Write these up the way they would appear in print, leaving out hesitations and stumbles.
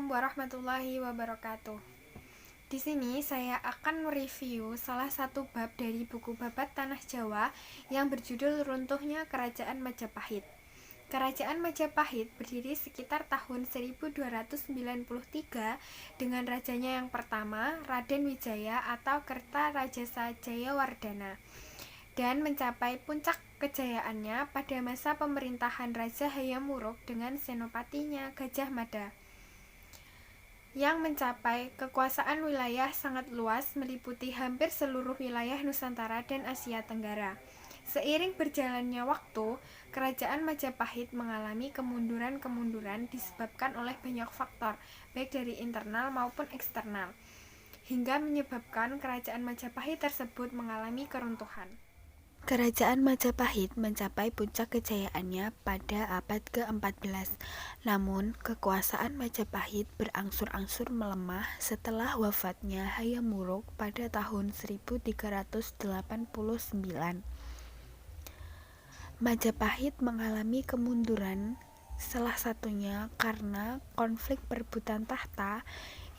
Assalamualaikum warahmatullahi wabarakatuh. Di sini saya akan mereview salah satu bab dari buku Babat Tanah Jawa yang berjudul Runtuhnya Kerajaan Majapahit. Kerajaan Majapahit berdiri sekitar tahun 1293 dengan rajanya yang pertama, Raden Wijaya atau Kertarajasa Jayawardhana, dan mencapai puncak kejayaannya pada masa pemerintahan Raja Hayam Wuruk dengan senopatinya Gajah Mada, yang mencapai kekuasaan wilayah sangat luas meliputi hampir seluruh wilayah Nusantara dan Asia Tenggara. Seiring berjalannya waktu, kerajaan Majapahit mengalami kemunduran-kemunduran disebabkan oleh banyak faktor, baik dari internal maupun eksternal, hingga menyebabkan kerajaan Majapahit tersebut mengalami keruntuhan. Kerajaan Majapahit mencapai puncak kejayaannya pada abad ke-14. Namun, kekuasaan Majapahit berangsur-angsur melemah setelah wafatnya Hayam Wuruk pada tahun 1389. Majapahit mengalami kemunduran, salah satunya karena konflik perebutan tahta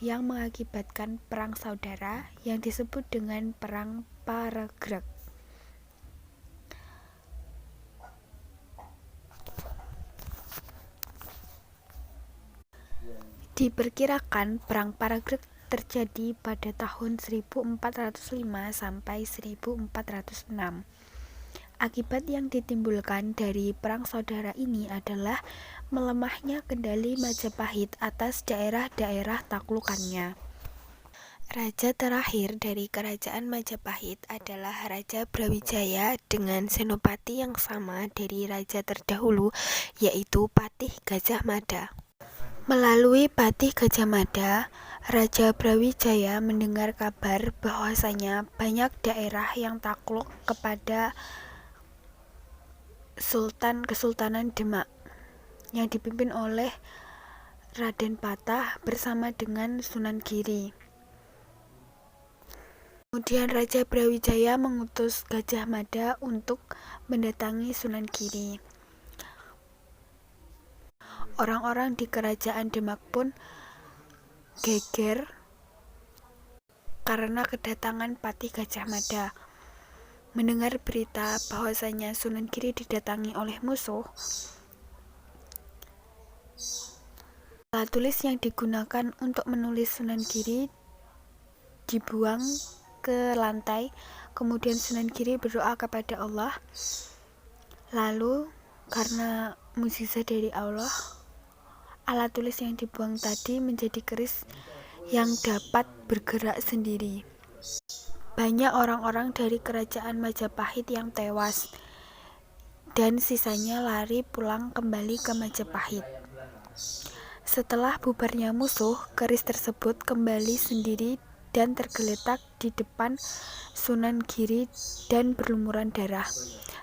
yang mengakibatkan perang saudara yang disebut dengan Perang Paregreg. Diperkirakan Perang Paregreg terjadi pada tahun 1405 sampai 1406. Akibat yang ditimbulkan dari perang saudara ini adalah melemahnya kendali Majapahit atas daerah-daerah taklukannya. Raja terakhir dari kerajaan Majapahit adalah Raja Brawijaya dengan senopati yang sama dari raja terdahulu, yaitu Patih Gajah Mada. Melalui Patih Gajah Mada, Raja Brawijaya mendengar kabar bahwasanya banyak daerah yang takluk kepada Kesultanan Demak yang dipimpin oleh Raden Patah bersama dengan Sunan Giri. Kemudian Raja Brawijaya mengutus Gajah Mada untuk mendatangi Sunan Giri. Orang-orang di kerajaan Demak pun geger karena kedatangan Patih Gajah Mada. Mendengar berita bahwasanya Sunan Giri didatangi oleh musuh, alat tulis yang digunakan untuk menulis Sunan Giri dibuang ke lantai. Kemudian Sunan Giri berdoa kepada Allah. Lalu karena mukjizat dari Allah, alat tulis yang dibuang tadi menjadi keris yang dapat bergerak sendiri. Banyak orang-orang dari kerajaan Majapahit yang tewas, dan sisanya lari pulang kembali ke Majapahit. Setelah bubarnya musuh, keris tersebut kembali sendiri dan tergeletak di depan Sunan Giri dan berlumuran darah.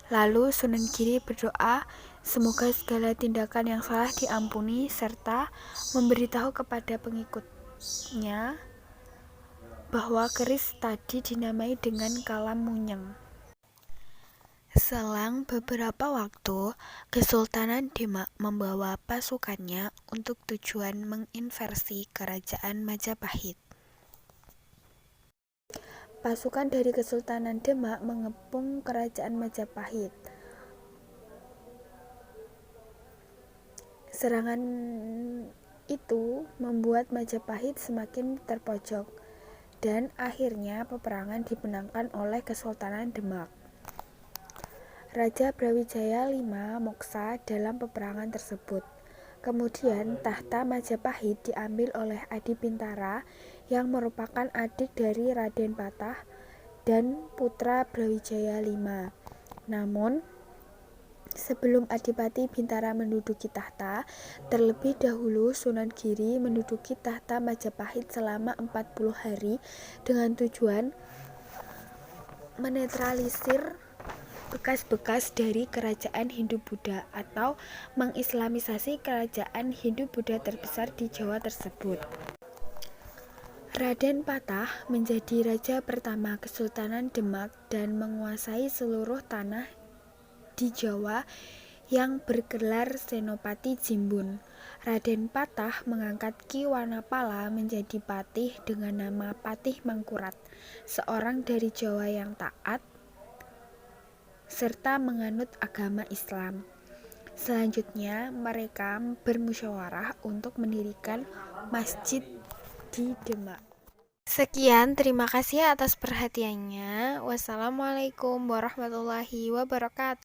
Lalu Sunan Giri berdoa semoga segala tindakan yang salah diampuni serta memberitahu kepada pengikutnya bahwa keris tadi dinamai dengan Kalam Munyeng. Selang beberapa waktu, Kesultanan Demak membawa pasukannya untuk tujuan menginvasi kerajaan Majapahit. Pasukan dari Kesultanan Demak mengepung kerajaan Majapahit. Serangan itu membuat Majapahit semakin terpojok, dan akhirnya peperangan dimenangkan oleh Kesultanan Demak. Raja Brawijaya V moksa dalam peperangan tersebut. Kemudian tahta Majapahit diambil oleh Adi Bintara yang merupakan adik dari Raden Patah dan putra Brawijaya V. Namun, sebelum Adipati Bintara menduduki tahta, terlebih dahulu Sunan Giri menduduki tahta Majapahit selama 40 hari dengan tujuan menetralisir bekas-bekas dari kerajaan Hindu-Buddha atau mengislamisasi kerajaan Hindu-Buddha terbesar di Jawa tersebut. Raden Patah menjadi raja pertama Kesultanan Demak dan menguasai seluruh tanah di Jawa yang bergelar Senopati Jimbun. Raden Patah mengangkat Ki Wanapala menjadi patih dengan nama Patih Mangkurat, seorang dari Jawa yang taat serta menganut agama Islam. Selanjutnya, mereka bermusyawarah untuk mendirikan masjid di Demak. Sekian, terima kasih atas perhatiannya. Wassalamualaikum warahmatullahi wabarakatuh.